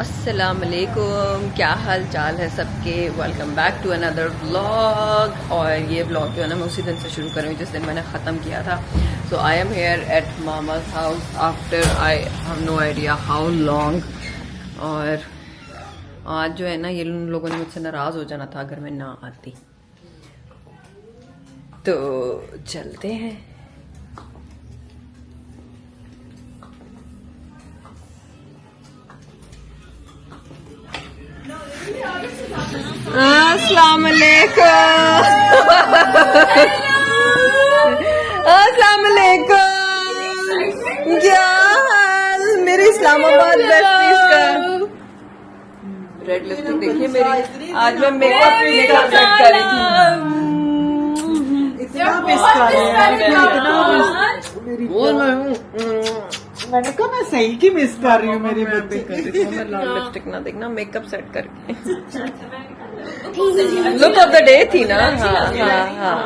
अस्सलामुअलैकुम, क्या हाल चाल है सबके। Welcome back to another vlog. और ये व्लॉग जो है ना मैं उसी दिन से शुरू कर रही हूँ जिस दिन मैंने ख़त्म किया था। So I am here at मामा's house after I have no idea how long. और आज जो है ना ये लोगों ने मुझसे नाराज़ हो जाना था अगर मैं ना आती। तो चलते हैं। अस्सलाम वालेकुम। अस्सलाम वालेकुम, क्या हाल मेरे इस्लामाबाद बेस्टीज का। रेड लिपस्टिक देखिए मेरी। आज मैं मेकअप सेट कर रही थी। मैंने कहा मैं सही की मिस कर रही हूँ मेरी बच्चे मैं लाल लिपस्टिक ना देखना, मेकअप सेट करके लुक ऑफ द डे थी ना। हाँ।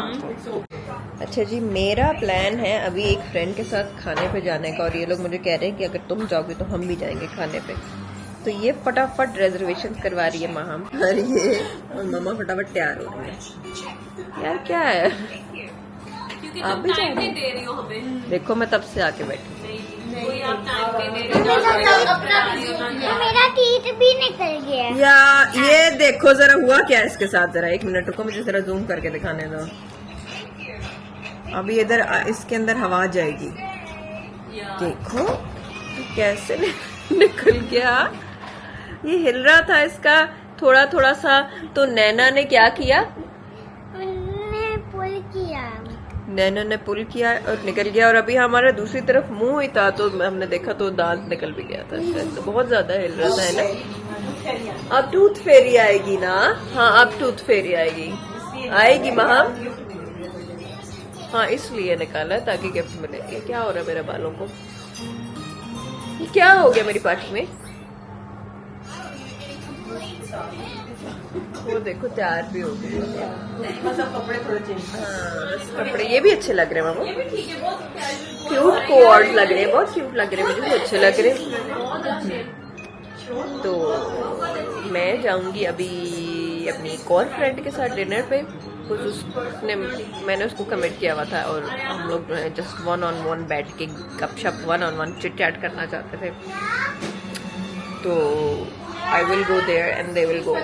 अच्छा जी, मेरा प्लान है अभी एक फ्रेंड के साथ खाने पे जाने का। और ये लोग मुझे कह रहे हैं कि अगर तुम जाओगे तो हम भी जाएंगे खाने पे। तो ये फटाफट रिजर्वेशन करवा रही है माँ। और ये मामा फटाफट तैयार हो रही है। यार क्या है, आप भी जाएंगे? दे रही हो हमें। देखो मैं तब से आके बैठी। मेरा टीथ भी निकल गया। या ये देखो जरा हुआ क्या है इसके साथ। जरा एक मिनट रुको, मुझे जरा जूम करके दिखाने दो। अभी इधर इसके अंदर हवा जाएगी। देखो कैसे निकल गया। ये हिल रहा था इसका थोड़ा थोड़ा सा। तो नैना ने क्या किया? उन्होंने पुल किया। नैना ने पुल किया और निकल गया। और अभी हमारा दूसरी तरफ मुंह ही था तो हमने देखा तो दांत निकल भी गया था। तो बहुत ज्यादा हिल रहा था, है ना। अब टूथ फेरी आएगी ना। हाँ अब टूथ फेरी आएगी महा। हाँ इसलिए निकाला है ताकि गिफ्ट मिले। ये क्या हो रहा है मेरे बालों को? ये क्या हो गया मेरी पार्टी में? वो देखो तैयार भी हो गई। मतलब कपड़े थोड़े चेंज। हाँ कपड़े ये भी अच्छे लग रहे हैं मामा। क्यूट कोऑर्ड लग रहे हैं, बहुत क्यूट लग रहे हैं, मुझे भी अच्छे लग रहे हैं। तो मैं जाऊंगी अभी अपनी एक और फ्रेंड के साथ डिनर पे। कुछ उसने मैंने उसको कमिट किया हुआ था और हम लोग जस्ट 1-on-1 बैठ के गपशप 1-on-1 चिट चैट करना चाहते थे। तो I will go there and they will go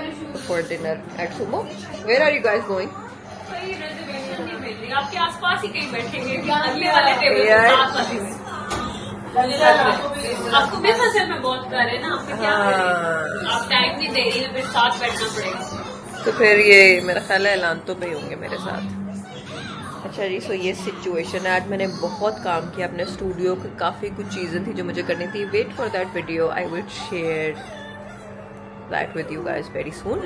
for dinner at Sumo. Where are you guys going? आपके आसपास ही कहीं बैठेंगे अगले वाले टेबल पे। आपको भी फसल में बहुत कर है ना, आपको क्या करें? आप टाइम नहीं दे रही है, फिर साथ बैठना पड़ेगा। तो फिर ये मेरा ख्याल है ऐलान तो पे होंगे मेरे साथ। अच्छा जी, सो ये सिचुएशन है। आज मैंने बहुत काम किया अपने स्टूडियो के। काफ़ी कुछ चीज़ें थी जो मुझे करनी थी। Wait for that video, I will share that with you guys very soon.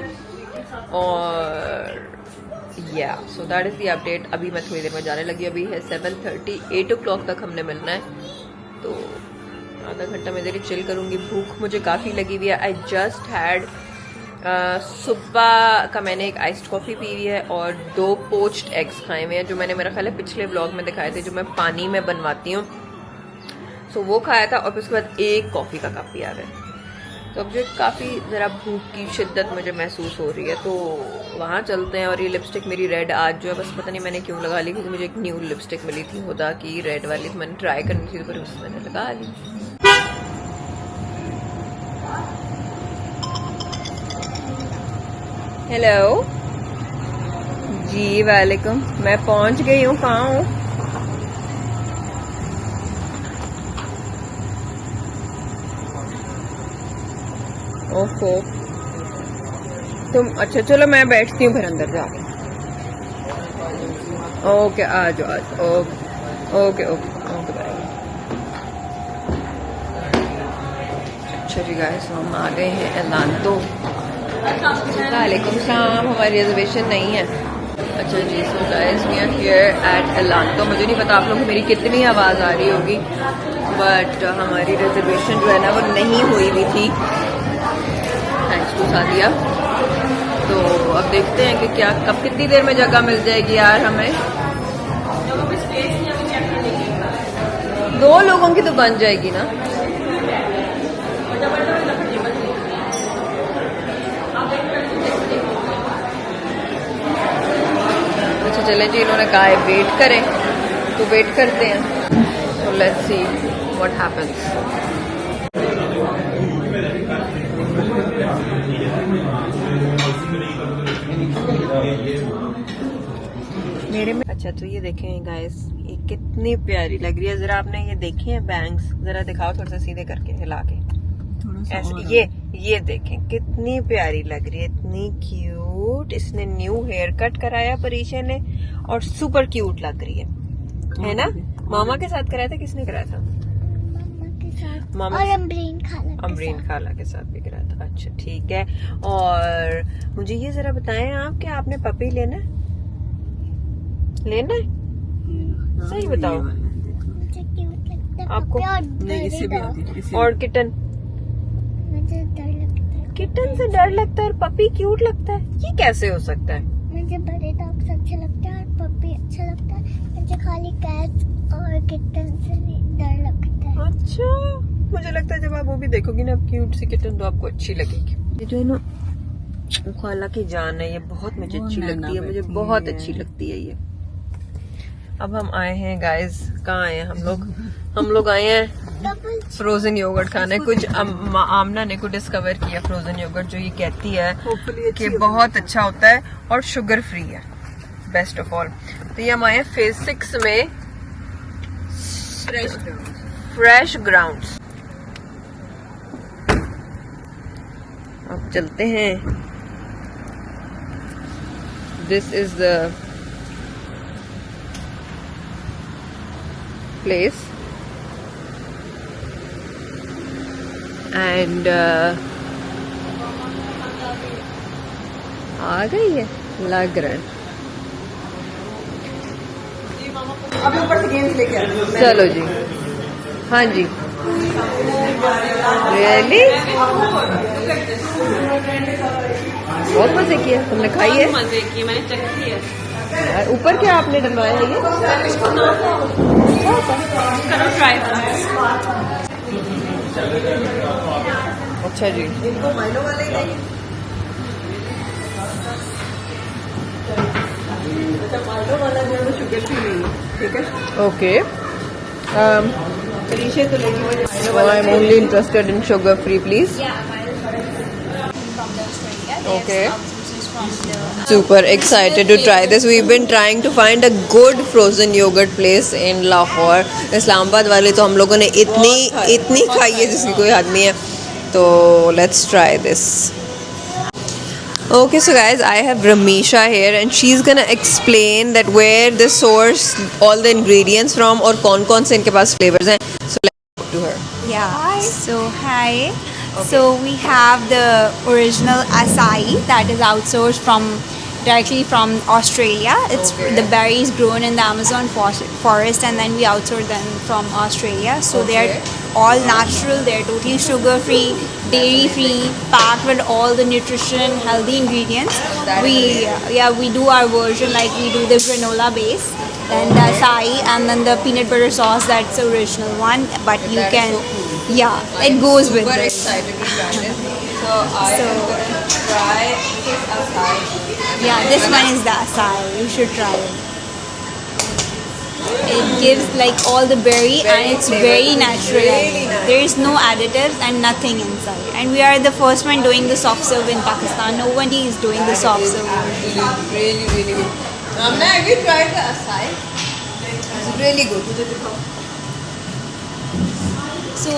और या so that is the update. अभी मैं थोड़ी देर में जाने लगी। अभी है 7:30, 8 o'clock तक हमने मिलना है। तो आधा घंटा मैं इधर ही चिल करूँगी। भूख मुझे काफ़ी लगी हुई है। आई जस्ट हैड सुबह का मैंने एक आइस्ड कॉफ़ी पी हुई है और 2 पोच्ड एग्स खाए हुए हैं जो मैंने मेरा ख्याल है पिछले व्लॉग में दिखाए थे, जो मैं पानी में बनवाती हूँ। सो वो खाया था और फिर उसके बाद एक कॉफ़ी का कप पिया है। तो अब मुझे काफ़ी ज़रा भूख की शिद्दत मुझे महसूस हो रही है। तो वहाँ चलते हैं। और ये लिपस्टिक मेरी रेड आज जो है बस पता नहीं मैंने क्यों लगा ली, क्योंकि मुझे एक न्यू लिपस्टिक मिली थी हुदा की रेड वाली। तो मैंने ट्राई करनी थी तो फिर उसमें मैंने लगा ली। हेलो जी, वालेकुम। मैं पहुंच गई हूँ। कहाँ हूँ? ओहो तुम, अच्छा चलो मैं बैठती हूँ फिर अंदर जाके। ओके आ जाओ। Okay okay okay bye. अच्छा जी गाइस, हम आ गए हैं एलांतो। वालेकुम सलाम, हमारी रिजर्वेशन नहीं है। अच्छा जी, so guys we are here at Elante. मुझे नहीं पता आप लोग को मेरी कितनी आवाज़ आ रही होगी, बट हमारी रिजर्वेशन जो है ना वो नहीं हुई हुई थी, थैंक्स टू सादिया। तो अब देखते हैं कि क्या कब कितनी देर में जगह मिल जाएगी यार हमें। 2 लोगों की तो बन जाएगी ना। अच्छा चले जी, इन्होंने कहा है वेट करें तो वेट करते हैं। So let's see what happens. मेरे में अच्छा, तो ये देखें गाइस, ये कितनी प्यारी लग रही है। जरा आपने ये देखे हैं बैंग्स, जरा दिखाओ थोड़ा सा सीधे करके हिला के ऐसे। ये देखें कितनी प्यारी लग रही है, इतनी क्यूट। इसने न्यू हेयर कट कराया परीशा ने और सुपर क्यूट लग रही है ना। मामा के साथ कराया था, किसने कराया था? मामा और अमरीन खाला के साथ भी कराया था। अच्छा ठीक है। और मुझे ये जरा बताएं आप, क्या आपने पपी लेना है? सही बताओ मुझे क्यूट लगता है आपको। पपी और नहीं, इससे भी आती है, इससे और किटन? मुझे डर लगता है। किटन से डर लगता है और पपी क्यूट लगता है, ये कैसे हो सकता है? मुझे बड़े डॉग्स अच्छे लगते हैं और पपी अच्छा लगता है। मुझे खाली कैट और किटन से नहीं डर लगता है। अच्छा, मुझे लगता है जब आप वो भी देखोगी ना क्यूट सी किटन तो आपको अच्छी लगेगी। ये जो है ना खाला की जान है, ये बहुत मुझे अच्छी लगती है, मुझे बहुत अच्छी लगती है ये। अब हम आए हैं गाइस, कहाँ आए हैं हम लोग आए हैं फ्रोजन योगर्ट खाने। कुछ आमना ने को डिस्कवर किया फ्रोजन योगर्ट, जो ये कहती है कि बहुत अच्छा होता है और शुगर फ्री है, बेस्ट ऑफ ऑल। तो ये हम आए हैं फेज 6 में फ्रेश ग्राउंड्स। अब चलते हैं। This is the place and आ गई है, लग रहा है। अभी ऊपर से गेम्स लेके आ रही हूँ। चलो जी, हाँ जी। रियली बहुत मजे किया तुमने, खाई है? मजे की मैंने चखी है। यार ऊपर क्या आपने डलवाया है ये? करो ट्राई करो। अच्छा जी, इनको माइनो वाले ही देंगे। अच्छा, माइनो वाला जो है वो शुगर फ्री नहीं है, ठीक है। ओके। परीशा तो लेगी वो माइनो I am only interested in sugar free please. Okay. Super excited to try this. We've been trying to find a good frozen yogurt place in Lahore. Islamabad वाले तो हम लोगों ने इतनी खाई है जिसकी कोई हद नहीं है। तो let's try this. Okay, so guys, I have Ramisha here and she's gonna explain that where they source all the ingredients from और कौन-कौन से इनके पास flavors हैं. So let's talk to her. Yeah. So hi. So we have the original acai that is outsourced directly from Australia. It's the berries grown in the Amazon forest and then we outsource them from Australia. So they're all natural. They're totally sugar free, dairy free, packed with all the nutrition, healthy ingredients. We do our version like we do the granola base, then the acai, and then the peanut butter sauce. That's the original one. But you can. It goes with Super it. excited to try this. So I am gonna try this acai. Yeah, this one is the acai. You should try it. It gives like all the berry and it's very natural. Really nice. There is no additives and nothing inside. And we are the first one doing the soft serve in Pakistan. Nobody is doing the soft serve. Really good. Amna, have you tried the acai? It's really good. So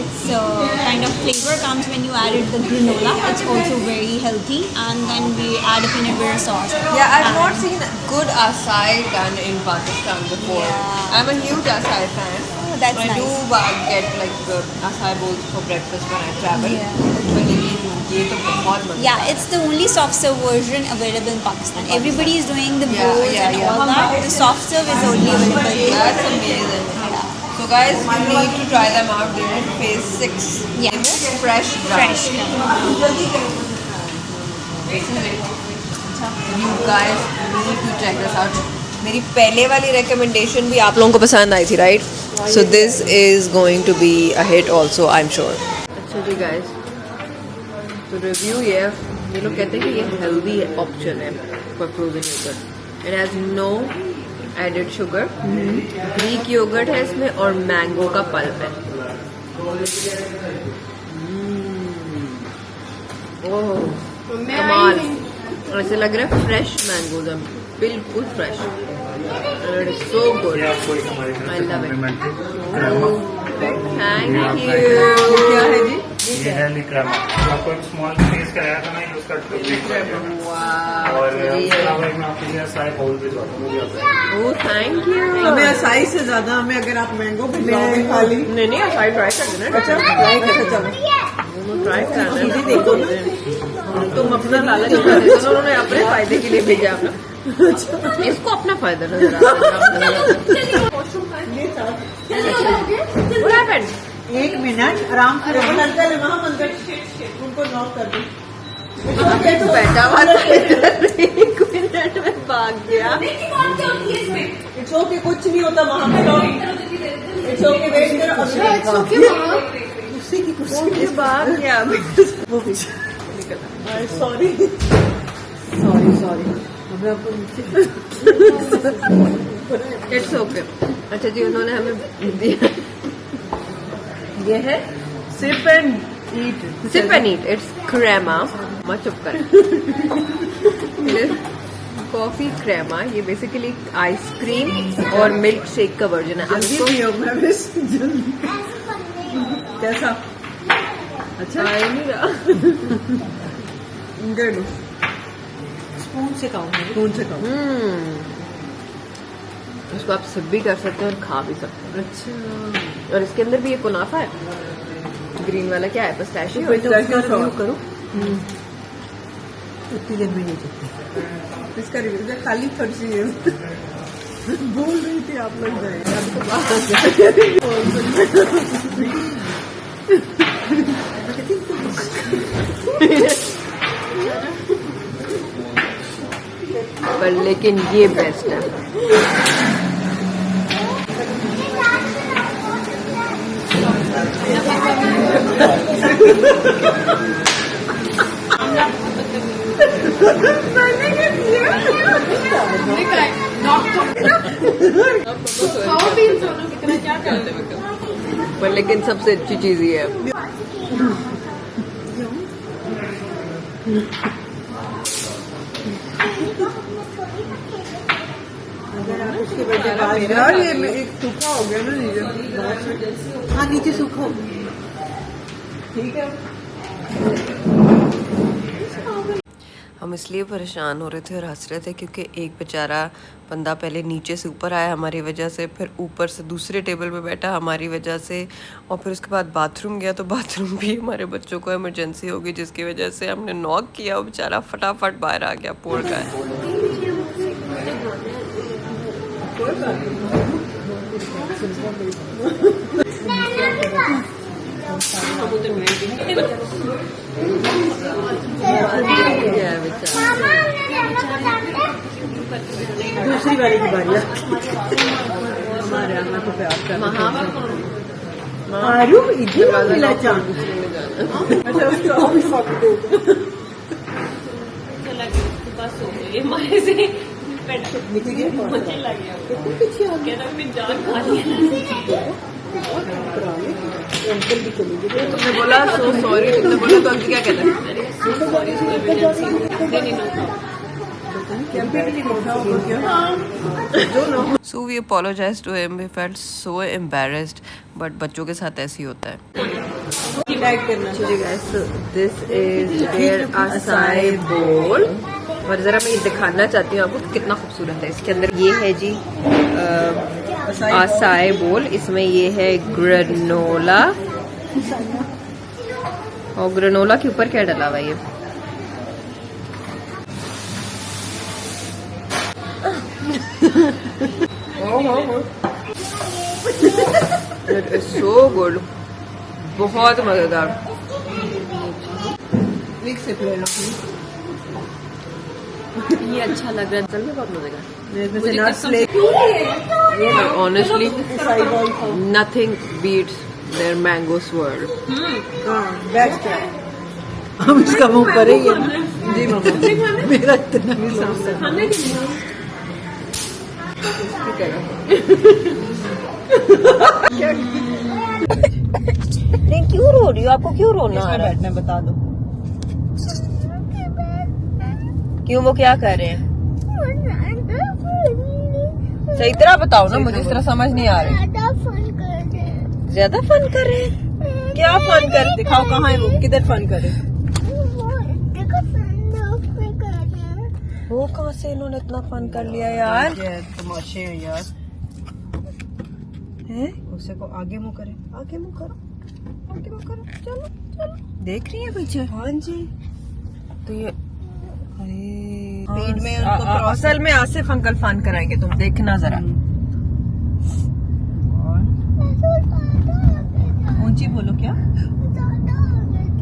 it's kind of flavor comes when you added the granola. It's also very healthy, and then we add a peanut butter sauce. Yeah, I've not And- seen good acai done in Pakistan before. Yeah. I'm a huge acai fan. that's I nice. do get like acai bowls for breakfast when I travel. Yeah. But ये तो बहुत मजा Yeah, it's the only soft serve version available in Pakistan. Everybody is doing the Yeah, bowls yeah, and yeah. all that. The soft serve is only available here. That's amazing. So guys, you need to try them out. They're in phase 6. Yeah. In this fresh Fresh. You guys need to check this out. मेरी पहले वाली recommendation भी आप लोगों को पसंद आई थी, right? So this is going to be a hit also, I'm sure. अच्छा जी guys, तो review ये लोग कहते हैं कि ये healthy option है for frozen yogurt. It has no added sugar. Greek yogurt है इसमें और mango का pulp है. ओह कमाल, ऐसे लग रहा है फ्रेश मैंगोज हैं, बिल्कुल fresh. It is so good. I love it. Thank you. क्या है जी? ये है लिक्रामा. आपको एक स्मॉल पीस कराया था ना, उसका Wow. और उसके अलावा एक मैं आपके लिए असाई बाउल भिजवाता हूँ. Oh, thank you. हमें असाई से ज्यादा हमें अगर आप मैंगो भिजवाओगे खाली. नहीं असाई ट्राई कर देना. अच्छा ट्राई कर चलो. ट्राई करना. दीदी देखो ना. तुम अपना लालच मत दे दो, उन्होंने अपने फायदे के लिए भेजा अपना. इसको अपना फायदा नजर आ रहा है. What happened? 1 मिनट आराम करो. अंकल वहाँ अंकल उनको नॉक कर दो. तो बैठा हुआ था, 1 मिनट में भाग गया. इट्स ओके, कुछ नहीं होता वहाँ पे. इट्स ओके, वेट करो. उसी की कुर्सी भाग गया. सॉरी. हमें आपको नीचे. It's okay. अच्छा जी, उन्होंने हमें दिया, ये है sip and eat. It's crema. मच चुप कर. Coffee crema. ये बेसिकली आइसक्रीम और मिल्क शेक का वर्जन है. अब जल्दी इसको पियो मैमिस, जल्दी. कैसा? अच्छा आ ही नहीं रहा. गुड. स्पून से खाओ. इसको आप सिप भी कर सकते हैं और खा भी सकते हैं. अच्छा. और इसके अंदर भी ये कुनाफा है. ग्रीन वाला क्या है? पिस्ताशियो. पिस्ताशियो रिव्यू करो. इतनी देर में नहीं सकती. इसका रिव्यू खाली 30 years बोल रही थी आप लोग पर लेकिन ये बेस्ट है. पर लेकिन सबसे अच्छी चीज ये है. अगर आप उसके बर्थडे बाद यार ये एक सूखा हो गया ना नीचे. हाँ नीचे सूखा हो गया. ठीक है. हम इसलिए परेशान हो रहे थे और हंस रहे थे क्योंकि एक बेचारा बंदा पहले नीचे से ऊपर आया हमारी वजह से, फिर ऊपर से दूसरे टेबल पे बैठा हमारी वजह से, और फिर उसके बाद बाथरूम गया तो बाथरूम भी हमारे बच्चों को इमरजेंसी हो गई, जिसकी वजह से हमने नॉक किया और बेचारा फटाफट बाहर आ गया. पोर का दूसरी वाली की बारी है. हमारे यहाँ तो प्यार कर मारू इधर मिला चांद. अच्छा उसको ऑफिस दो. बस हो गई हमारे से. निकल गया. मुझे लग गया कितनी पीछे आ गया. कहता मैं जान खा लिया. अंकल भी चले गए. तुमने बोला सो सॉरी, तुमने बोला तो अंकल क्या कहता है? So we apologized to him. We felt so embarrassed, but बच्चों के साथ ऐसे ही होता है. Actually guys, so this is their acai bowl. और ज़रा मैं ये दिखाना चाहती हूँ आपको कि कितना खूबसूरत है. इसके अंदर ये है जी आसाई बोल। इसमें ये है ग्रेनोला, और ग्रेनोला के ऊपर क्या डला हुआ है ये? इट इज सो गुड, बहुत मजेदार। एक सिप ले लो। ये अच्छा लग रहा है, चल में बहुत मजेगा। मेरे से नट्स ले। Honestly, nothing beats their mango swirl. Best है। हम इसका मुंह करेंगे। जी मामा, मेरा इतना नहीं, क्यों रो रही हो? आपको क्यों रोना आ रहा है? बैठना बता दो। क्यों, वो क्या कर रहे हैं? सही तरह बताओ ना, मुझे इस तरह समझ नहीं आ रही। ज्यादा फन कर रहे हैं? क्या फन कर, दिखाओ कहाँ है वो, किधर फन करे? वो कहाँ से इन्होंने इतना फन कर लिया यार? तमाशे हैं यार। हैं? उसे को आगे मुंह करे, आगे मुंह करो, आगे मुंह करो, चलो चलो। देख रही है पीछे? हाँ जी। तो ये स्पीड में उनको असल में आसिफ अंकल फन कराएंगे, तुम देखना जरा। ऊंची बोलो क्या?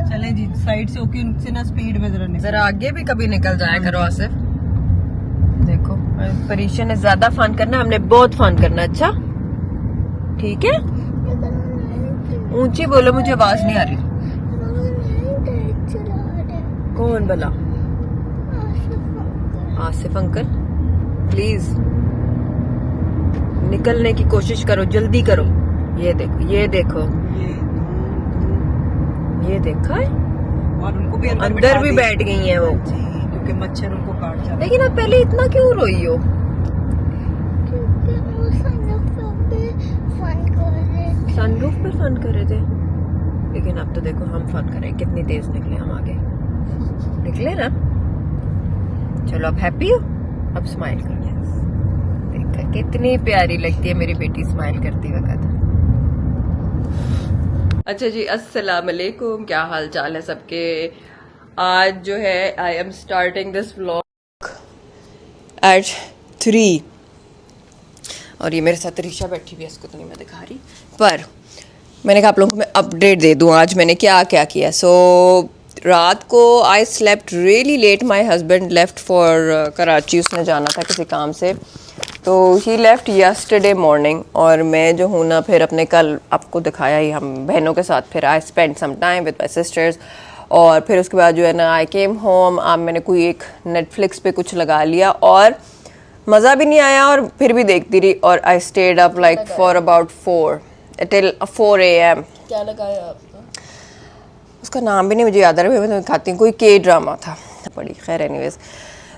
चले जी, साइड से होके उनसे ना स्पीड में जरा आगे भी कभी निकल जाया करो आसिफ। देखो, परीक्षा ने ज्यादा फन करना, हमने बहुत फन करना। अच्छा ठीक है, ऊंची बोलो, मुझे आवाज नहीं आ रही। कौन भला? आसिफ अंकल, प्लीज निकलने की कोशिश करो, जल्दी करो। ये देखो, ये देखो, ये देखा है? और उनको भी अंदर भी बैठ गई हैं वो, क्योंकि मच्छर उनको काट जाते हैं। लेकिन अब पहले इतना क्यों रोई हो? सनरूफ पर फन कर रहे थे, लेकिन अब तो देखो हम फन करें, कितनी तेज निकले हम आगे, निकले ना। चलो, अब हैप्पी हो? अब स्माइल करो। देखा कितनी प्यारी लगती है मेरी बेटी स्माइल करती वक्त। अच्छा जी, अस्सलाम वालेकुम, क्या हाल चाल है सबके? आज जो है I am starting this vlog at 3, और ये मेरे साथ ऋषा बैठी हुई है, इसको तो नहीं मैं दिखा रही, पर मैंने कहा आप लोगों को मैं अपडेट दे दूं आज मैंने क्या क्या किया। सो रात को I slept really late, my husband left for Karachi, उसने जाना था किसी काम से, तो ही लेफ्ट यस्टरडे मॉर्निंग। और मैं जो हूँ ना, फिर अपने कल आपको दिखाया ही, हम बहनों के साथ फिर I spend some time with my sisters, और फिर उसके बाद जो है ना आई केम होम। अब मैंने कोई एक नेटफ्लिक्स पे कुछ लगा लिया और मज़ा भी नहीं आया, और फिर भी देखती रही, और I stayed up like for about 4 AM। क्या लगाया आपने? उसका नाम भी नहीं मुझे याद आ रहा है, मैं खाती हूँ, कोई के ड्रामा था बड़ी, खैर एनीवेज।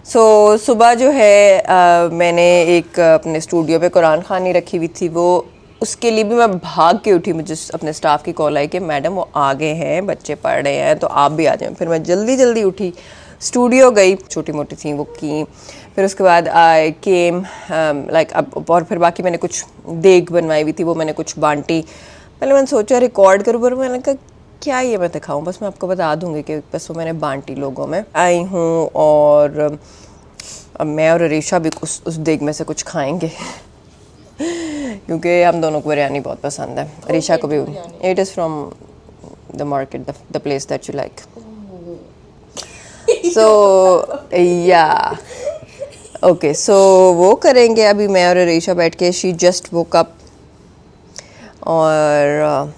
सो सुबह जो है मैंने एक अपने स्टूडियो पे कुरान खानी रखी हुई थी, वो उसके लिए भी मैं भाग के उठी। मुझे अपने स्टाफ की कॉल आई कि मैडम वो आ गए हैं, बच्चे पढ़ रहे हैं, तो आप भी आ जाएं। फिर मैं जल्दी जल्दी उठी, स्टूडियो गई, छोटी मोटी थी वो की। फिर उसके बाद आई केम लाइक अब, और फिर बाकी मैंने कुछ देग बनवाई हुई थी, वो मैंने कुछ बांटी। पहले मैंने सोचा रिकॉर्ड करूँ, पर मैंने कहा क्या ये मैं दिखाऊँ, बस मैं आपको बता दूँगी कि बस वो मैंने बांटी लोगों में आई हूँ। और अब मैं और ऋषा भी उस देग में से कुछ खाएंगे क्योंकि हम दोनों को बिरयानी बहुत पसंद है, ऋषा को भी। It is from the market, the place that you like. So yeah okay, सो वो करेंगे अभी मैं और ऋषा बैठ के। शी जस्ट वोक अप, और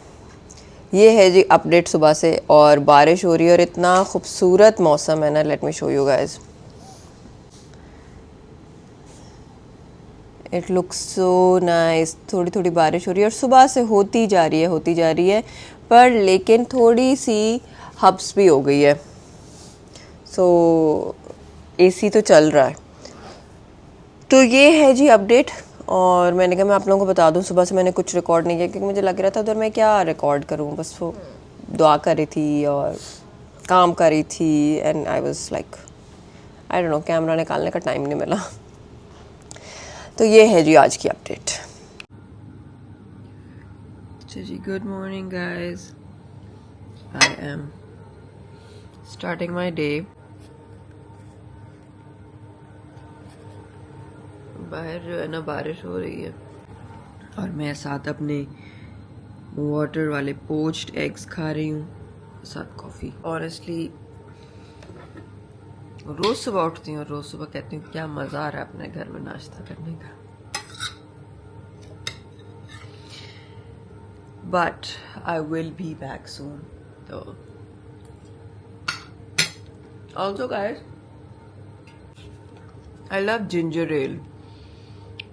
ये है जी अपडेट सुबह से, और बारिश हो रही है और इतना खूबसूरत मौसम है ना, late me show you guys. It looks so nice. थोड़ी थोड़ी बारिश हो रही है और सुबह से होती जा रही है, पर लेकिन थोड़ी सी हब्स भी हो गई है। सो एसी तो चल रहा है। तो ये है जी अपडेट, और मैंने कहा मैं आप लोगों को बता दूं, सुबह से मैंने कुछ रिकॉर्ड नहीं किया क्योंकि मुझे लग रहा था उधर मैं क्या रिकॉर्ड करूं, बस वो दुआ कर रही थी और काम कर रही थी, and I was like I don't know, camera निकालने का टाइम नहीं मिला। तो ये है जी आज की update. Ji, good morning guys. I am starting my day. बाहर जो है ना बारिश हो रही है और मैं साथ अपने वाटर वाले पोच्ड एग्स खा रही हूँ, साथ कॉफ़ी. ऑनेस्टली रोज़ सुबह उठती हूँ और रोज़ सुबह कहती हूँ क्या मज़ा आ रहा है अपने घर में नाश्ता करने का. But I will be back soon. So also guys, I love ginger ale.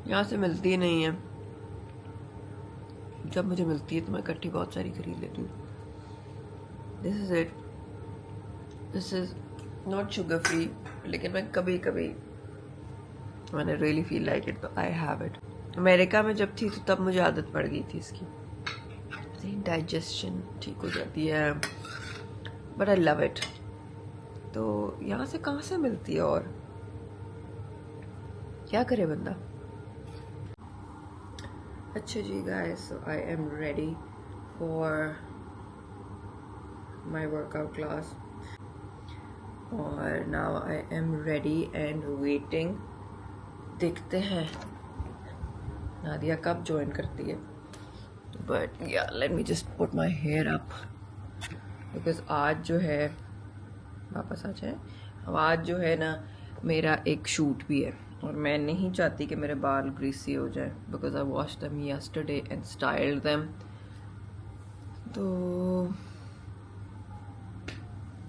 यहाँ से मिलती नहीं है, जब मुझे मिलती है तो मैं इकट्ठी बहुत सारी खरीद लेती हूँ. This is it. This is not sugar free, लेकिन मैं कभी कभी when I really feel like it तो I have it. अमेरिका में जब थी तो तब मुझे आदत पड़ गई थी इसकी, डाइजेशन ठीक हो जाती है, बट आई लव इट. तो यहाँ से कहाँ से मिलती है और क्या करे बंदा. अच्छा जी guys, so I am ready for my workout class और now I am ready and waiting. देखते हैं नादिया कब ज्वाइन करती है. But yeah, let me just put my hair up because आज जो है वापस आ जाए. अब आज जो है ना मेरा एक शूट भी है और मैं नहीं चाहती कि मेरे बाल ग्रीसी हो जाए because I washed them yesterday and styled them. तो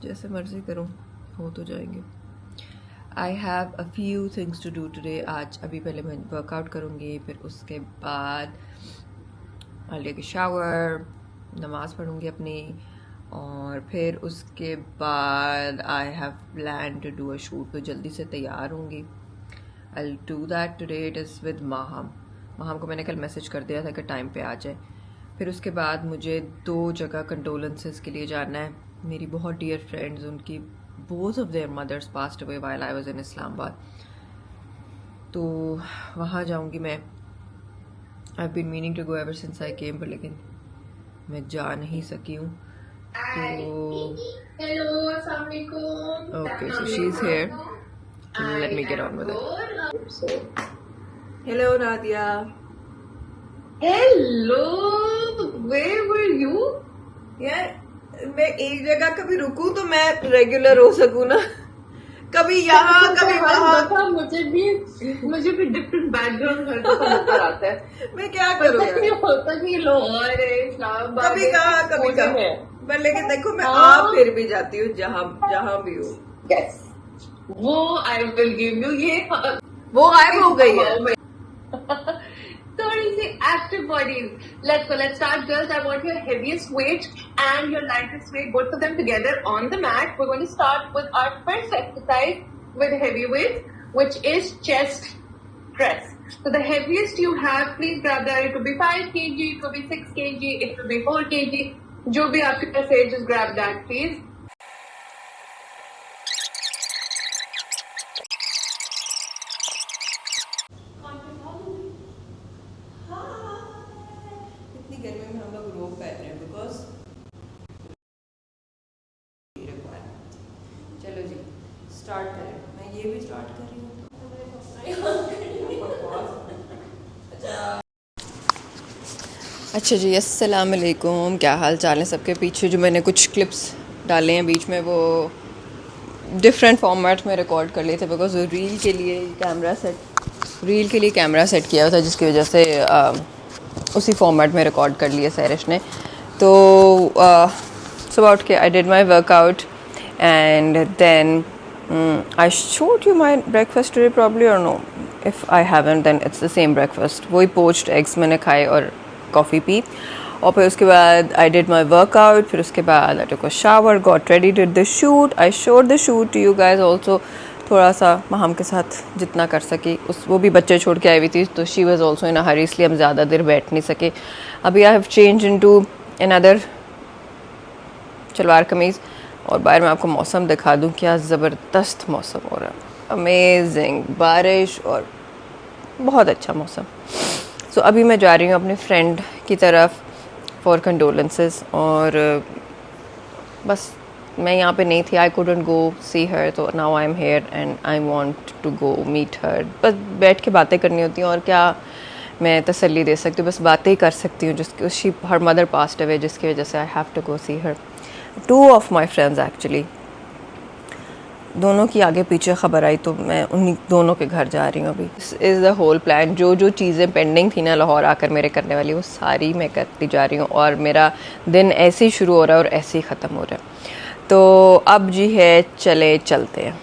जैसे मर्जी करूँ हो तो जाएंगे. I have a few things to do today. आज अभी पहले मैं वर्कआउट करूँगी, फिर उसके बाद I'll take a shower, नमाज़ पढ़ूँगी अपनी, और फिर उसके बाद I have planned to do a shoot. तो जल्दी से तैयार होंगी. I'll do that today. It is with Maham. Maham को मैंने कल मैसेज कर दिया था कि टाइम पे आ जाए. फिर उसके बाद मुझे 2 जगह कंडोलेंसेस के लिए जाना है. मेरी बहुत डियर फ्रेंड्स, उनकी both of their mothers passed away while I was in Islamabad. तो वहाँ जाऊँगी मैं. I've been meaning to go ever since I came, but लेकिन मैं जा नहीं सकी हूँ. तो Hello, assalamualaikum. okay, so she's here. So let me get on with it. Hello, Nadia. Hello, where were you? यार मैं एक जगह कभी रुकूं तो मैं रेगुलर हो सकूं ना. कभी यहाँ कभी वहाँ. मुझे भी डिफरेंट बैकग्राउंड हर दफा नजर आता है. मैं क्या करूँ यार. होता कि लाहौर है, इस्लामाबाद कभी कहाँ कभी कहाँ. पर लेकिन देखो मैं आप फिर भी जाती हूँ जहाँ भी हूँ. यस, वो आई विल गिव यू. ये वो गायब हो गई है. थोड़ी सी active bodies. Let's start, girls. I want your heaviest weight and your lightest weight, both of them together on the mat. We're going to start with our first exercise with heavy weight, which is chest press. So the heaviest you have, please grab that. It could be 5 kg, it could be 6 kg, it could be 4 kg. जो भी आपके पास है, just grab that, please. इतनी गर्मी में हम लोग रोब पहन रहे हैं बिकॉज. चलो जी स्टार्ट करें. मैं ये भी स्टार्ट कर रही हूँ. अच्छा जी, अस्सलाम वालेकुम. क्या हाल चाल है सबके. पीछे जो मैंने कुछ क्लिप्स डाले हैं बीच में वो डिफरेंट फॉर्मेट में रिकॉर्ड कर लिए थे बिकॉज रील के लिए कैमरा सेट किया हुआ था, जिसकी वजह से उसी फॉर्मेट में रिकॉर्ड कर लिया सैरिश ने. तो सुबह उठ के I did my workout and then I showed you my breakfast today probably और no. If I haven't then it's the same breakfast. वही पोच्ड एग्स मैंने खाए और कॉफ़ी पी. और फिर उसके बाद आई डिड माई वर्कआउट. फिर उसके बाद I took a shower, got ready, did the shoot. I showed the shoot to you guys also. थोड़ा सा माहम के साथ जितना कर सकी. वो भी बच्चे छोड़ के आई हुई थी तो she was also in a hurry, इसलिए हम ज़्यादा देर बैठ नहीं सके. अभी I have change into another shalwar kameez और बाहर मैं आपको मौसम दिखा दूँ. क्या ज़बरदस्त मौसम हो रहा है. अमेजिंग बारिश और बहुत अच्छा मौसम. सो अभी मैं जा रही हूँ अपने फ्रेंड की तरफ फॉर कंडोलेंसेस। और बस मैं यहाँ पे नहीं थी, आई couldn't go see her, तो now I'm here and I want to go meet her। बस बैठ के बातें करनी होती हैं, और क्या मैं तसल्ली दे सकती हूँ, बस बातें ही कर सकती हूँ। जिसकी हर मदर पास्ट अवे, जिसकी वजह से I have to go see her. 2 of my friends actually, दोनों की आगे पीछे ख़बर आई, तो मैं उन्हीं दोनों के घर जा रही हूँ अभी। This is the whole plan. जो जो चीज़ें पेंडिंग थी ना लाहौर आकर मेरे करने वाली, वो सारी मैं करती जा रही हूँ, और मेरा दिन ऐसे ही शुरू हो रहा है और ऐसे ही ख़त्म हो रहा है। तो अब जी है, चलते हैं।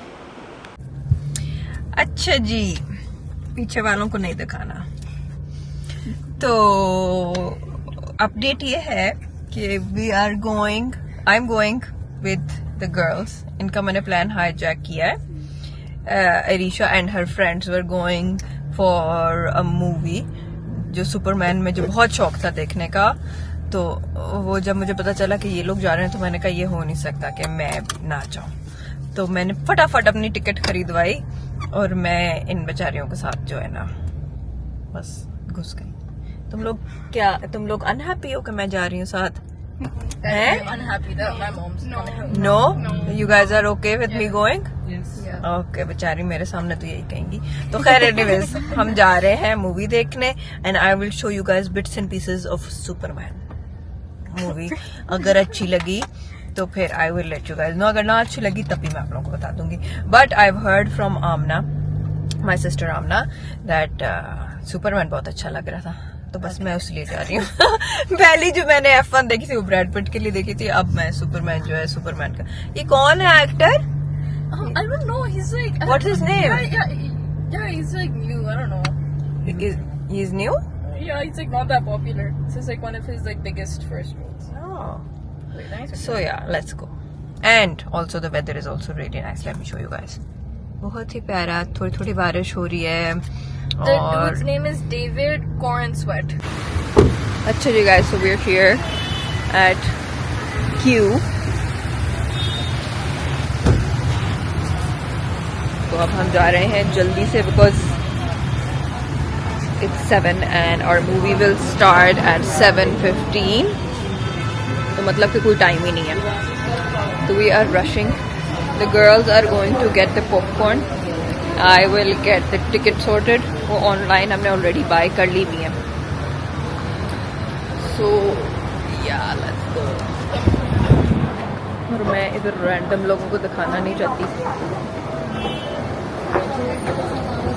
अच्छा जी, पीछे वालों को नहीं दिखाना। तो अपडेट ये है कि I am going with the girls. इनका मैंने प्लान हाईजैक किया है। Arisha and her friends were going for a movie, जो सुपरमैन में जो बहुत शौक था देखने का। तो वो जब मुझे पता चला कि ये लोग जा रहे हैं, तो मैंने कहा ये हो नहीं सकता कि मैं ना जाऊं। तो मैंने फटाफट अपनी टिकट खरीदवाई, और मैं इन बेचारियों के साथ जो है ना बस घुस गई। तुम लोग अनहैप्पी हो कि मैं जा रही हूँ साथ? No, you guys are okay with me going? Okay, बेचारी मेरे सामने तो यही कहेंगी। तो खैर एनीवेज, हम जा रहे हैं मूवी देखने, and I will show you guys bits and pieces of Superman movie. अगर अच्छी लगी तो फिर I will let you guys know, अगर ना अच्छी लगी तब भी मैं आप लोगों को बता दूंगी। But I have heard from Aamna, my sister Aamna, that Superman बहुत अच्छा लग रहा था, तो बस मैं उसलिए जा रही हूँ। पहली जो मैंने F1 देखी थी वो ब्रैड पिट के लिए देखी थी, अब मैं सुपरमैन जो है, सुपरमैन का। ये कौन है actor? I don't know. He's like. What's his name? Yeah. He's like new. I don't know. He's new? Yeah, he's like not that popular. This is like one of his like biggest first roles. Oh. Wait, nice. So yeah, let's go. And also the weather is also really nice. Let me show you guys. बहुत ही प्यारा, थोड़ी थोड़ी बारिश हो रही है। The dude's name is David Corin Sweat. अच्छा जी guys, so we're here at Q. तो अब हम जा रहे हैं जल्दी से, because it's 7 and our movie will start at 7:15. तो मतलब कि कोई टाइम ही नहीं है, तो we are rushing. The girls are going to get the popcorn. I will get the ticket sorted. वो ऑनलाइन हमने ऑलरेडी बाय कर ली हुई है। So yeah, let's go. और मैं इधर रैंडम लोगों को दिखाना नहीं चाहती,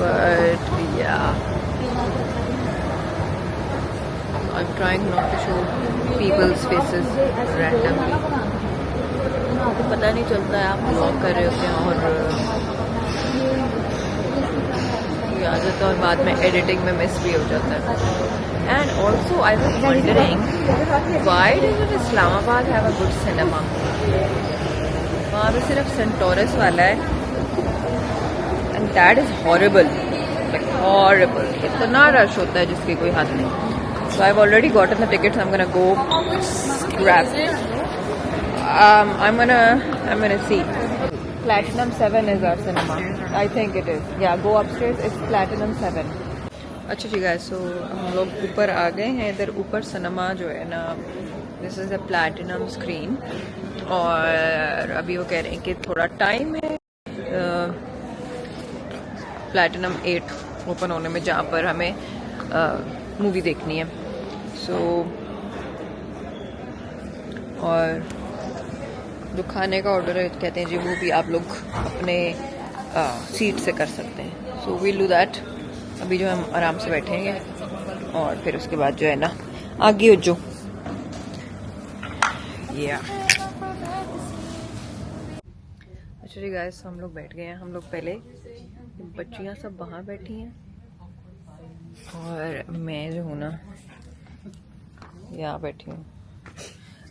but yeah, I'm trying not to show people's faces randomly. तो पता नहीं चलता है, आप ब्लॉग कर रहे होते हैं और आ जाता है, और बाद में एडिटिंग में मिस भी हो जाता है। And also I was wondering why doesn't Islamabad have a good cinema? वहाँ पे सिर्फ सेंटोरस वाला है, and that is horrible, like horrible. इतना रश होता है जिसकी कोई हद नहीं। So I have already gotten the tickets, I am gonna go grab. I'm gonna see. Platinum 7 is our cinema. I think it is. Yeah, go upstairs. It's Platinum 7. अच्छा जी guys, so हम लोग ऊपर आ गए हैं। इधर ऊपर सिनेमा जो है ना, this is a platinum screen, और अभी वो कह रहे हैं कि थोड़ा टाइम है प्लैटिनम 8 ओपन होने में, जहाँ पर हमें मूवी देखनी है। सो और जो खाने का ऑर्डर है कहते हैं जी, वो भी आप लोग अपने सीट से कर सकते हैं। So we'll do that. अभी जो हम आराम से बैठेंगे, और फिर उसके बाद जो है ना आगे हो जो अच्छा जी गाइस, हम लोग बैठ गए हैं। हम लोग पहले, बच्चियाँ सब वहाँ बैठी हैं, और मैं जो हूँ ना यहाँ बैठी हूँ।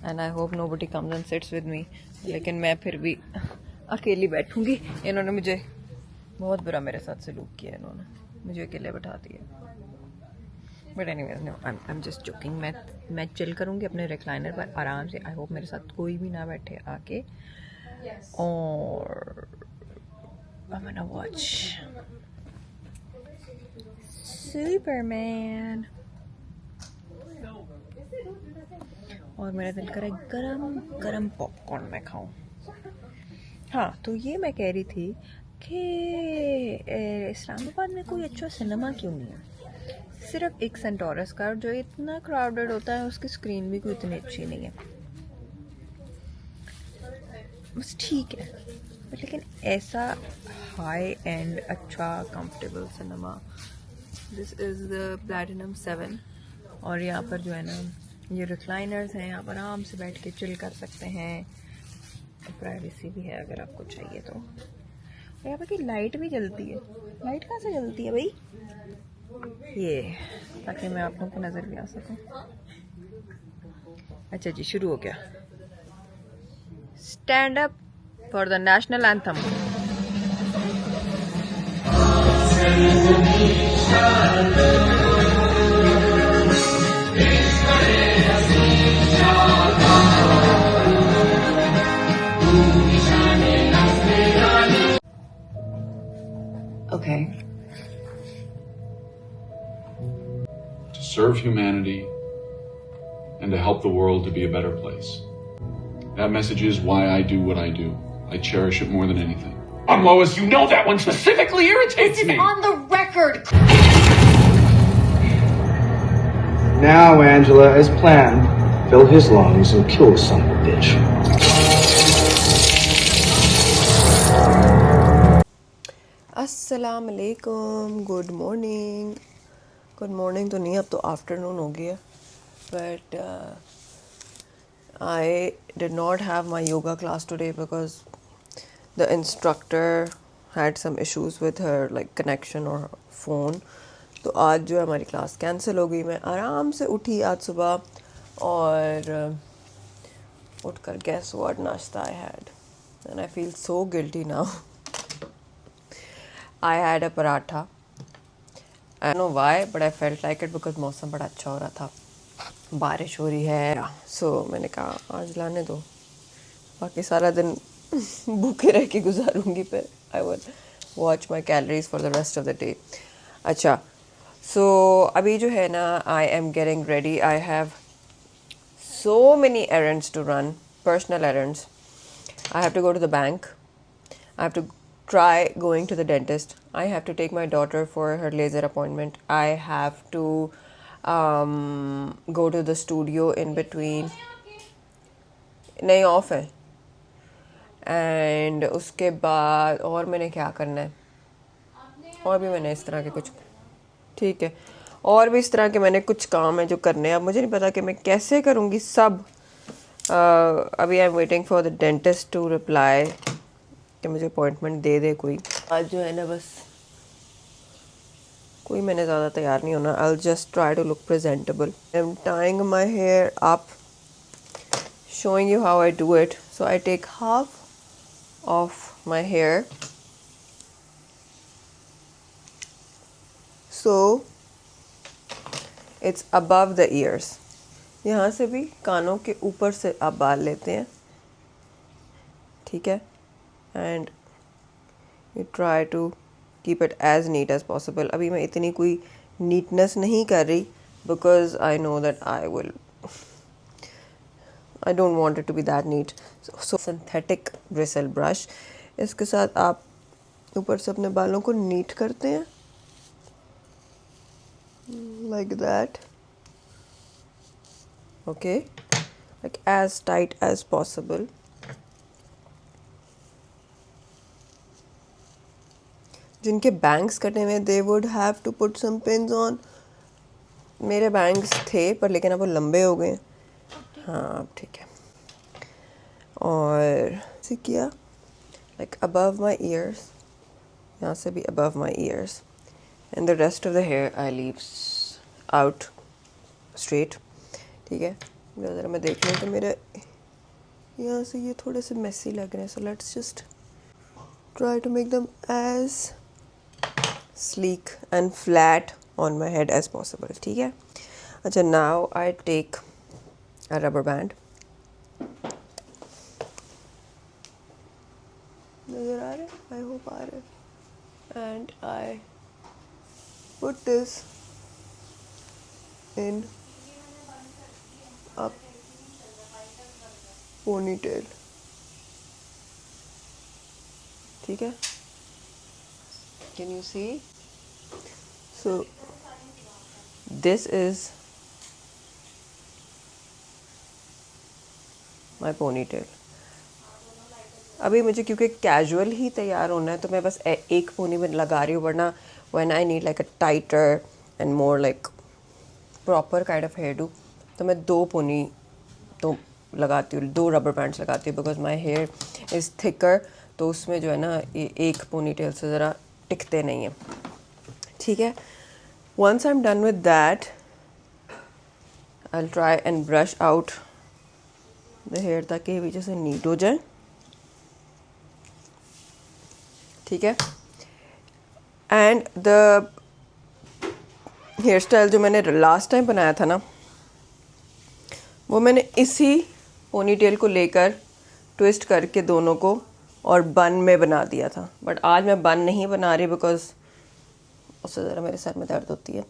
And I hope nobody comes and seats with me, लेकिन मैं फिर भी अकेली बैठूंगी। इन्होंने मुझे बहुत बुरा मेरे साथ सलूक किया, इन्होंने मुझे अकेले बैठा दिया। But anyways no, I am just joking. मैं चिल करूँगी अपने रिक्लाइनर पर आराम से। आई होप मेरे साथ कोई भी ना बैठे आके, और आई वांना वॉच सुपरमैन। और मेरा दिल कर रहा है गरम गरम पॉपकॉर्न मैं खाऊं। हाँ, तो ये मैं कह रही थी कि इस्लामाबाद में कोई अच्छा सिनेमा क्यों नहीं है? सिर्फ एक सेंटोरस का, जो इतना क्राउडेड होता है, उसकी स्क्रीन भी कोई इतनी अच्छी नहीं है। बस ठीक है, लेकिन ऐसा हाई एंड अच्छा comfortable cinema, this is the platinum 7। और यहाँ पर जो है ना, ये रिक्लाइनर्स हैं, आप आराम से बैठ के चिल कर सकते हैं, प्राइवेसी भी है अगर आपको चाहिए तो। और यहाँ पर की लाइट भी जलती है। लाइट कहाँ से जलती है भाई? ये ताकि मैं आप लोगों को नज़र भी आ सकूं। अच्छा जी, शुरू हो गया। Stand up for the national anthem. Okay. To serve humanity and to help the world to be a better place. That message is why I do what I do. I cherish it more than anything. Lois, you know that one specifically irritates me. On the record. Now, Angela, as planned, fill his lungs and kill the son of a bitch. अस्सलाम वालेकुम, good morning. Good morning तो नहीं, अब तो afternoon हो गया। But I did not have my yoga class today because the instructor had some issues with her like connection और phone. तो आज जो है हमारी क्लास कैंसिल हो गई। मैं आराम से उठी आज सुबह और उठकर गेस व्हाट नाश्ता I had, and I feel so guilty now. I had a paratha. I don't know why, but I felt like it because मौसम बड़ा अच्छा हो रहा था, बारिश हो रही है। So मैंने कहा आज लाने दो, बाकी सारा दिन भूखे रह के गुजारूंगी, फिर I will watch my calories for the rest of the day. अच्छा, so अभी जो है ना, I am getting ready. I have so many errands to run, personal errands. I have to go to the bank. I have to try going to the dentist. I have to take my daughter for her laser appointment. I have to go to the studio in between. नहीं, of है। And उसके बाद और मैंने क्या करना है, और भी मैंने इस तरह के कुछ, ठीक है, और भी इस तरह के मैंने कुछ काम है जो करने हैं। अब मुझे नहीं पता कि मैं कैसे करूँगी सब। अभी I am waiting for the dentist to reply कि मुझे अपॉइंटमेंट दे दे कोई। आज जो है ना, बस कोई मैंने ज़्यादा तैयार नहीं होना। I will just try to look presentable. I am tying my hair up, showing you how I do it. So I take half of my hair, so it's above the ears. यहाँ से भी कानों के ऊपर से आप बाल लेते हैं, ठीक है, and you try to keep it as neat as possible. अभी मैं इतनी कोई neatness नहीं कर रही because I know that I don't want it to be that neat. So synthetic bristle brush, इसके साथ आप ऊपर से अपने बालों को नीट करते हैं like that. Okay, like as tight as possible. जिनके बैंग्स कटे हुए, they would have to put some pins on. मेरे बैंग्स थे पर लेकिन अब वो लंबे हो गए। हाँ, ठीक है। और ऐसे किया like above my ears, यहाँ से भी above my ears, and the rest of the hair I leave out straight, ठीक है। ज़रा मैं देख लूँ तो मेरे यहाँ से ये थोड़े से messy लग रहे हैं, so let's just try to make them as sleek and flat on my head as possible, ठीक है। अच्छा, now I take a rubber band. नज़र आ रहे? I hope आ रहे। And I put this in up ponytail. ठीक है, can you see? So this is my ponytail. अभी मुझे क्योंकि कैजुअल ही तैयार होना है तो मैं बस एक पोनी में लगा रही हूँ, वरना when I need like a tighter and more like proper kind of hairdo तो मैं 2 पोनी तो लगाती हूँ, 2 रबर बैंड्स लगाती हूँ, because my here is thicker, तो उसमें जो है ना ये एक पोनी टेल से ज़रा टिकते नहीं हैं. ठीक है, once I am done with that I will try and brush out the hair ताकि ये पीछे से नीट हो जाए. ठीक है, एंड द हेयर स्टाइल जो मैंने लास्ट टाइम बनाया था ना वो मैंने इसी पोनीटेल को लेकर ट्विस्ट करके दोनों को और बन में बना दिया था, बट आज मैं बन नहीं बना रही बिकॉज उससे ज़रा मेरे सर में दर्द होती है.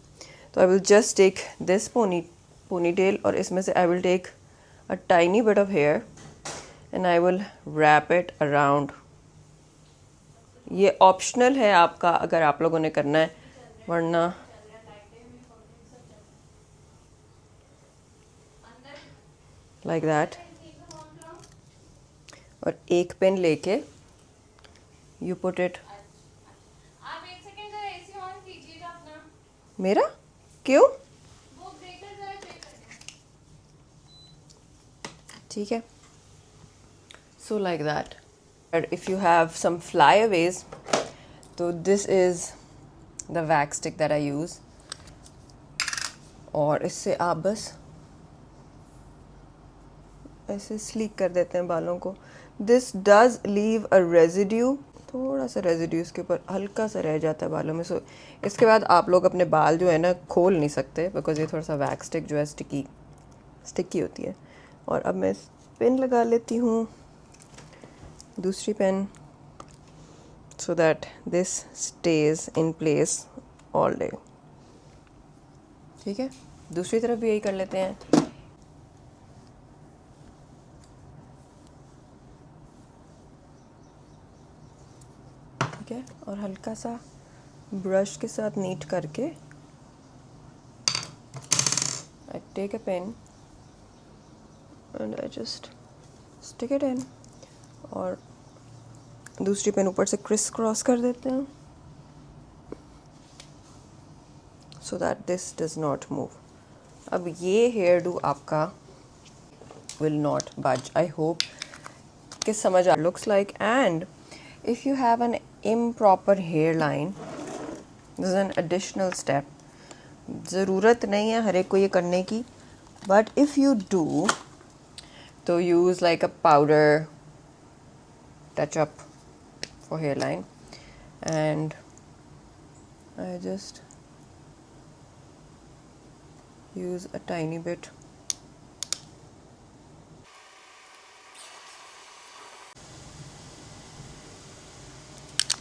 So I will just take this ponytail और इसमें से I will take a tiny bit of hair and I will wrap it around. ये ऑप्शनल है आपका अगर आप लोगों ने करना है, वरना लाइक दैट. और एक पेन लेके यू पुट इट. आप 1 सेकंड जरा एसी ऑन कीजिएगा अपना. मेरा क्यों? वो ब्रेकर जरा चेक करिए. ठीक है, so like that. If you have some flyaways तो this is the wax stick that I use, और इससे आप बस ऐसे स्लीक कर देते हैं बालों को. This does leave a residue, थोड़ा सा रेजिड्यू इसके ऊपर हल्का सा रह जाता है बालों में. सो इसके बाद आप लोग अपने बाल जो है ना खोल नहीं सकते बिकॉज ये थोड़ा सा वैक्स स्टिक जो है स्टिकी होती है. और अब मैं पेन लगा लेती हूँ, दूसरी pin, so that this stays in place all day. ठीक है, दूसरी तरफ भी यही कर लेते हैं. ठीक है, और हल्का सा ब्रश के साथ नीट करके I take a pin and I just stick it in, और दूसरी पेन ऊपर से क्रिस क्रॉस कर देते हैं so that this does not move. अब ये हेयर डू आपका will not budge. I hope कि समझ आ looks like. And if you have an improper hairline, this is an additional step. ज़रूरत नहीं है हर एक को ये करने की, but if you do तो use like a powder touch up for hairline, and I just use a tiny bit.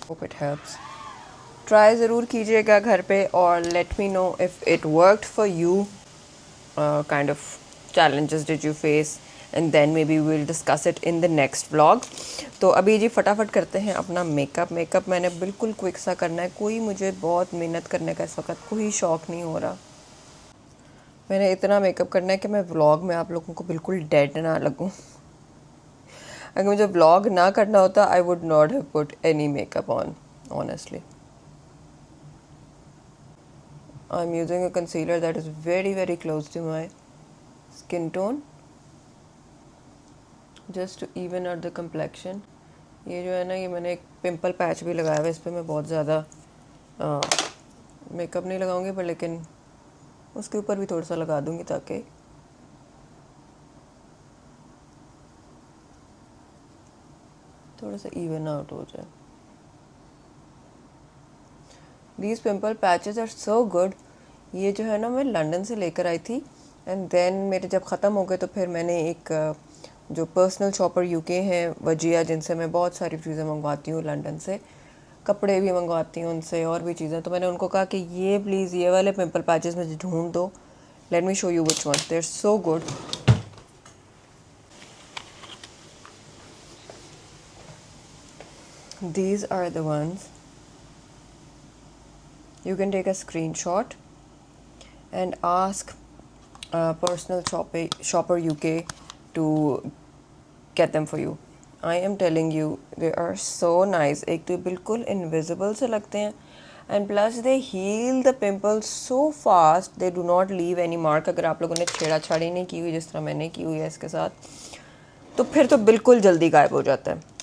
Hope it helps. Try ज़रूर कीजिएगा घर पे और let me know if it worked for you. Kind of challenges did you face, and then maybe we'll discuss it in the next vlog. तो अभी जी फटाफट करते हैं अपना मेकअप मैंने बिल्कुल क्विक सा करना है. कोई मुझे बहुत मेहनत करने का इस वक्त कोई शौक नहीं हो रहा. मैंने इतना मेकअप करना है कि मैं व्लॉग में आप लोगों को बिल्कुल डेड ना लगूं. अगर मुझे व्लॉग ना करना होता I would not have put any makeup on, honestly. I am using a concealer that is very very close to my skin tone, just to even out the complexion. ये जो है ना, ये मैंने एक पिंपल पैच भी लगाया हुआ है. इस पर मैं बहुत ज़्यादा मेकअप नहीं लगाऊंगी, पर लेकिन उसके ऊपर भी थोड़ा सा लगा दूंगी ताकि थोड़ा सा इवन आउट हो जाए. These pimple patches are so good. ये जो है ना मैं लंदन से लेकर आई थी, एंड देन मेरे जब ख़त्म हो गए तो फिर मैंने एक जो पर्सनल शॉपर यूके हैं वजिया, जिनसे मैं बहुत सारी चीज़ें मंगवाती हूँ लंदन से, कपड़े भी मंगवाती हूँ उनसे और भी चीज़ें. तो मैंने उनको कहा कि ये प्लीज़ ये वाले पिंपल पैचेस मुझे ढूंढ दो. Let me show you which one, they are so good. these are the ones. You can take a screenshot and ask personal shopper UK to get them for you. I am telling you, they are so nice. एक तो बिल्कुल invisible से लगते हैं, and plus they heal the pimples so fast. They do not leave any mark. अगर आप लोगों ने छेड़ा-छाड़ी नहीं की हुई जिस तरह मैंने की हुई है इसके साथ, तो फिर तो बिल्कुल जल्दी गायब हो जाता है.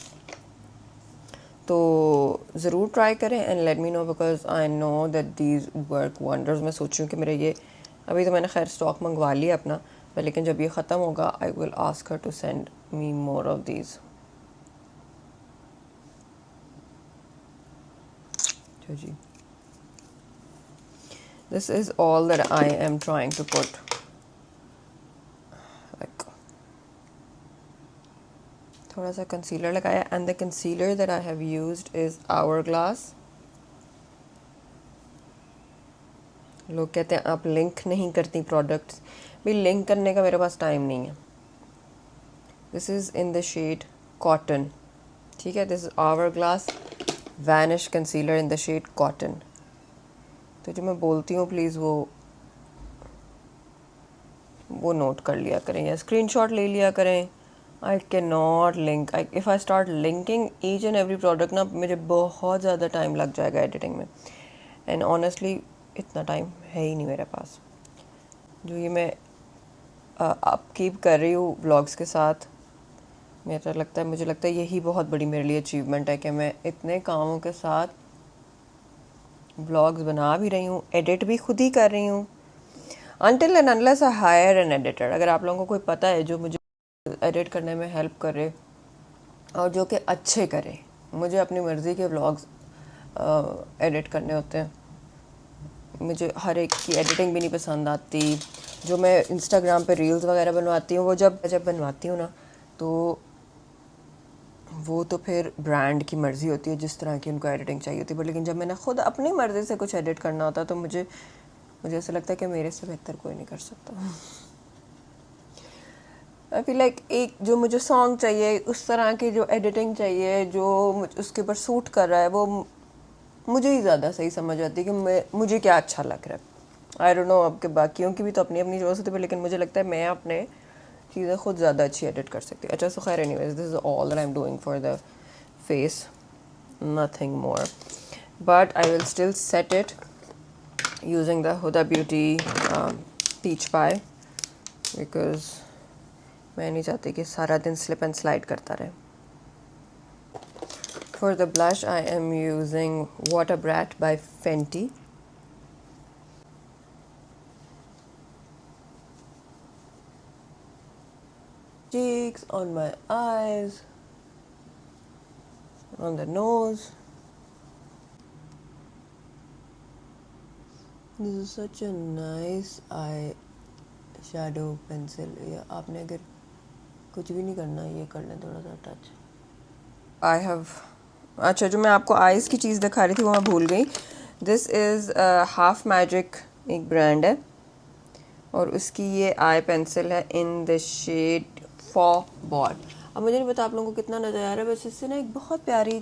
तो ज़रूर ट्राई करें and let me know, because I know that these work wonders. मैं सोच रही हूँ कि मेरे ये अभी तो मैंने खैर स्टॉक मंगवा लिया अपना, पर लेकिन जब ये ख़त्म होगा I will ask her to send me more of these. जी, this is all that I am trying to put. थोड़ा सा कंसीलर लगाया, and the concealer that I have used is Hourglass. लोग कहते हैं आप लिंक नहीं करती प्रोडक्ट्स. भी लिंक करने का मेरे पास टाइम नहीं है. This is in the shade cotton. ठीक है, this is Hourglass vanish concealer in the shade cotton. तो जो मैं बोलती हूँ प्लीज़ वो नोट कर लिया करें या स्क्रीनशॉट ले लिया करें. I cannot link. If I start linking each and every product ना, मुझे बहुत ज़्यादा टाइम लग जाएगा एडिटिंग में. एंड ऑनेस्टली इतना टाइम है ही नहीं मेरे पास. जो ये मैं अपकीप कर रही हूँ व्लॉग्स के साथ, मुझे लगता है यही बहुत बड़ी मेरे लिए अचीवमेंट है कि मैं इतने कामों के साथ व्लॉग्स बना भी रही हूँ, एडिट भी खुद ही कर रही हूँ. Until and unless I hire an editor. अगर आप लोगों को कोई पता है जो मुझे एडिट करने में हेल्प करे और जो कि अच्छे करे. मुझे अपनी मर्ज़ी के व्लॉग्स एडिट करने होते हैं. मुझे हर एक की एडिटिंग भी नहीं पसंद आती. जो मैं इंस्टाग्राम पे रील्स वगैरह बनवाती हूँ, वो जब बनवाती हूँ ना, तो वो तो फिर ब्रांड की मर्ज़ी होती है जिस तरह की उनको एडिटिंग चाहिए होती है. बट लेकिन जब मैंने खुद अपनी मर्ज़ी से कुछ एडिट करना होता है तो मुझे ऐसा लगता है कि मेरे से बेहतर कोई नहीं कर सकता. आई फील लाइक एक जो मुझे सॉन्ग चाहिए, उस तरह की जो एडिटिंग चाहिए, जो उसके ऊपर सूट कर रहा है, वो मुझे ही ज़्यादा सही समझ आती है कि मुझे क्या अच्छा लग रहा है. आई डोंट नो, अब के बाकियों की भी तो अपनी अपनी चॉइस होती है, लेकिन मुझे लगता है मैं अपने चीज़ें खुद ज़्यादा अच्छी एडिट कर सकती हूँ. अच्छा, सो खैर anyways, this is all that I am doing for the face, nothing more. But I will still set it using the Huda Beauty Peach Pie, because मैं नहीं चाहती कि सारा दिन slip and slide करता रहे. For the blush, I am using Water Brat by Fenty. Cheeks, on my eyes, on the nose. This is such a nice eye shadow pencil. या आपने अगर कुछ भी नहीं करना, ये कर लें थोड़ा सा टच. I have, अच्छा, जो मैं आपको आईज की चीज़ दिखा रही थी वो मैं भूल गई. दिस इज़ हाफ मैजिक, एक ब्रांड है, और उसकी ये आई पेंसिल है इन द शेड फॉबॉट. अब मुझे नहीं पता आप लोगों को कितना नज़र आ रहा है, बस इससे ना एक बहुत प्यारी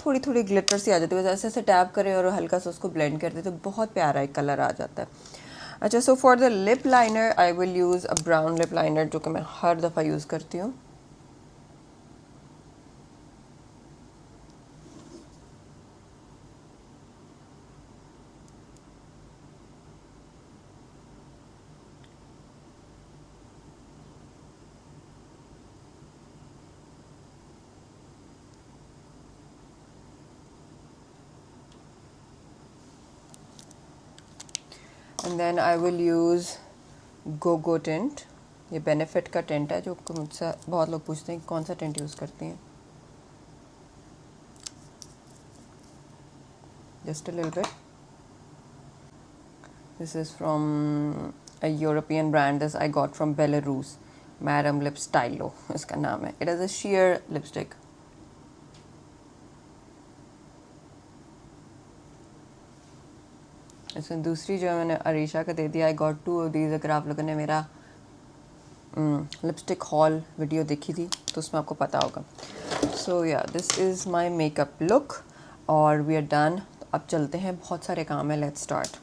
थोड़ी थोड़ी ग्लिटर सी आ जाती है. बस ऐसे ऐसे टैप करें और हल्का सा उसको ब्लेंड कर दें तो बहुत प्यारा एक कलर आ जाता है. अच्छा, so for the lip liner I will use a brown lip liner, जो कि मैं हर दफ़ा यूज़ करती हूँ. And then I will use gogo tint. ये बेनिफिट का टिंट है, जो मुझसे बहुत लोग पूछते हैं कौन सा टिंट यूज़ करती हैं. Just a little bit. This is from a European brand. This I got from Belarus. Madam lip Stylo इसका नाम है. It is a sheer lipstick. इसमें दूसरी जो है मैंने अरीशा का दे दिया. I got 2 of these. अगर आप लोगों ने मेरा लिपस्टिक हॉल वीडियो देखी थी तो उसमें आपको पता होगा. सो या this is my makeup look और वी आर डन. अब चलते हैं, बहुत सारे काम है. Let's start.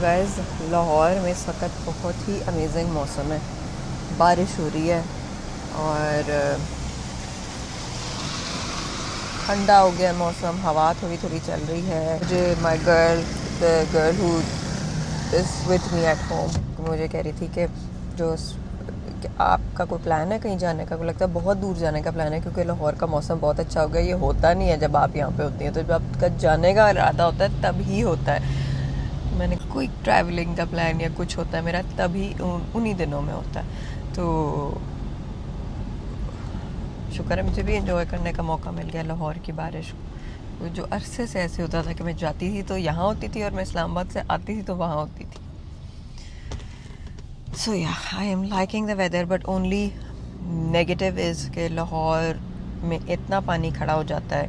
गाइस लाहौर में इस वक्त बहुत ही अमेजिंग मौसम है. बारिश हो रही है और ठंडा हो गया मौसम. हवा थोड़ी थोड़ी चल रही है. मुझे my girl, the girl who is with me at home, मुझे कह रही थी कि जो कि आपका कोई प्लान है कहीं जाने का. को लगता है बहुत दूर जाने का प्लान है क्योंकि लाहौर का मौसम बहुत अच्छा हो गया. ये होता नहीं है जब आप यहाँ पे होती हैं. तो जब आपका जाने का इरादा होता है तब ही होता है. मैंने कोई ट्रैवलिंग का प्लान या कुछ होता है मेरा तभी उन्हीं दिनों में होता है. तो शुक्र है मुझे भी एंजॉय करने का मौका मिल गया लाहौर की बारिश. जो अरसे से ऐसे होता था कि मैं जाती थी तो यहाँ होती थी और मैं इस्लामाबाद से आती थी तो वहाँ होती थी. So yeah I am liking the weather but only negative is कि लाहौर में इतना पानी खड़ा हो जाता है.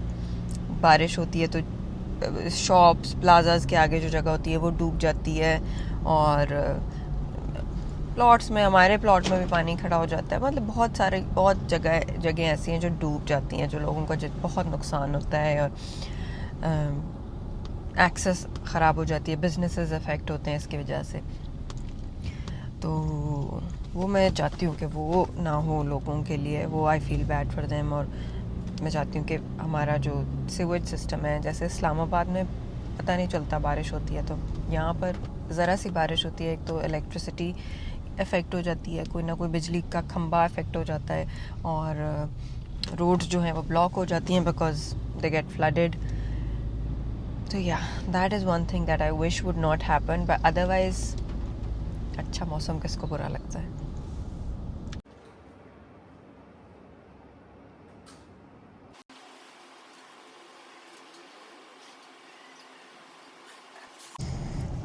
बारिश होती है तो शॉप्स प्लाजाज के आगे जो जगह होती है वो डूब जाती है और प्लॉट्स में, हमारे प्लॉट में भी पानी खड़ा हो जाता है. मतलब बहुत जगह ऐसी हैं जो डूब जाती हैं, जो लोगों का बहुत नुकसान होता है और एक्सेस ख़राब हो जाती है. बिजनेसेस अफेक्ट होते हैं इसकी वजह से. तो वो मैं चाहती हूँ कि वो ना हो लोगों के लिए. वो I feel bad for them. और मैं चाहती हूँ कि हमारा जो सीवेज सिस्टम है, जैसे इस्लामाबाद में पता नहीं चलता बारिश होती है, तो यहाँ पर ज़रा सी बारिश होती है एक तो इलेक्ट्रिसिटी इफ़ेक्ट हो जाती है, कोई ना कोई बिजली का खंभा इफ़ेक्ट हो जाता है और रोड्स जो हैं वो ब्लॉक हो जाती हैं बिकॉज दे गेट फ्लडेड. तो yeah that is one thing that I wish would not happen. But otherwise अच्छा मौसम किसको बुरा लगता है.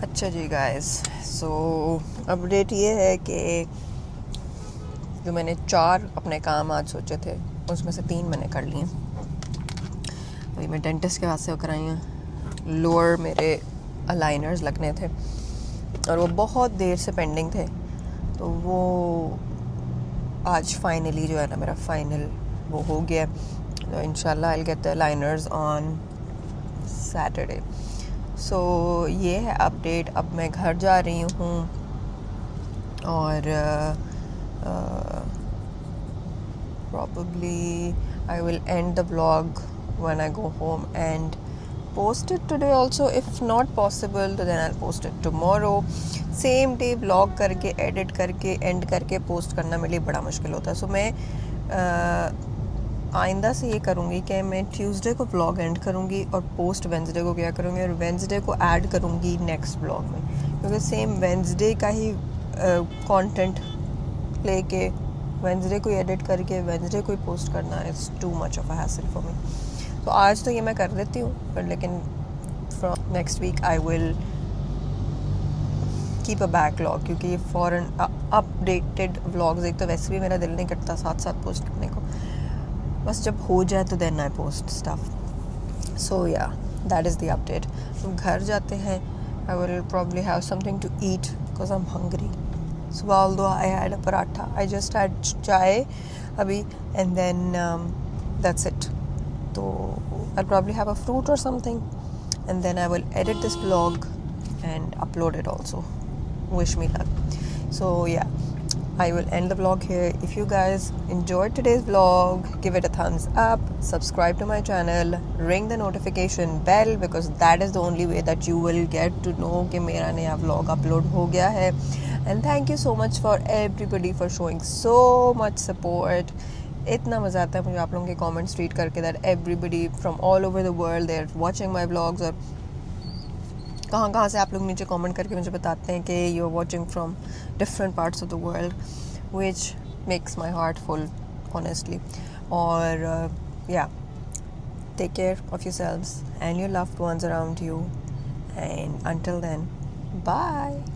अच्छा जी गाइस, सो अपडेट ये है कि जो मैंने 4 अपने काम आज सोचे थे उसमें से 3 मैंने कर लिए. अभी मैं डेंटिस्ट के पास से होकर आई हूँ. लोअर मेरे अलाइनर्स लगने थे और वो बहुत देर से पेंडिंग थे. तो वो आज फाइनली जो है ना मेरा फाइनल वो हो गया. तो इंशाल्लाह I will get the aligners on Saturday. So ये है अपडेट. अब मैं घर जा रही हूँ और probably I will end the vlog when I go home and post it today also. If not possible, then I'll post it tomorrow. Same day vlog करके edit करके end करके post करना मेरे लिए बड़ा मुश्किल होता है. So मैं आइंदा से ये करूँगी कि मैं ट्यूसडे को व्लॉग एंड करूँगी और पोस्ट वेंसडे को क्या करूँगी और वेंसडे को ऐड करूँगी नेक्स्ट व्लॉग में, क्योंकि सेम वेंसडे का ही कंटेंट लेके वेंसडे को एडिट करके वेंसडे को ही पोस्ट करना is too much of a hassle for me. तो आज तो ये मैं कर देती हूँ पर लेकिन from next week I will keep a backlog, क्योंकि ये फ़ौरन अपडेटेड व्लॉग्स एक तो वैसे भी मेरा दिल नहीं करता साथ साथ पोस्ट करने को. बस जब हो जाए तो then I post stuff. So yeah that is the update. हम घर जाते हैं. I will probably have something to eat because I am hungry. So although I had a paratha, I just had chai abhi and then that's it. So I'll probably have a fruit or something and then I will edit this vlog and upload it also. Wish me luck. So yeah, I will end the vlog here. If you guys enjoyed today's vlog, give it a thumbs up, subscribe to my channel, ring the notification bell because that is the only way that you will get to know कि मेरा नया vlog upload हो गया है. And thank you so much for everybody for showing so much support. इतना मज़ा आता है मुझे आप लोगों के comments read करके that everybody from all over the world they're watching my vlogs. और कहाँ से आप लोग नीचे comment करके मुझे बताते हैं कि you're watching from different parts of the world, which makes my heart full honestly. और या take care of yourselves and your loved ones around you, and until then, bye.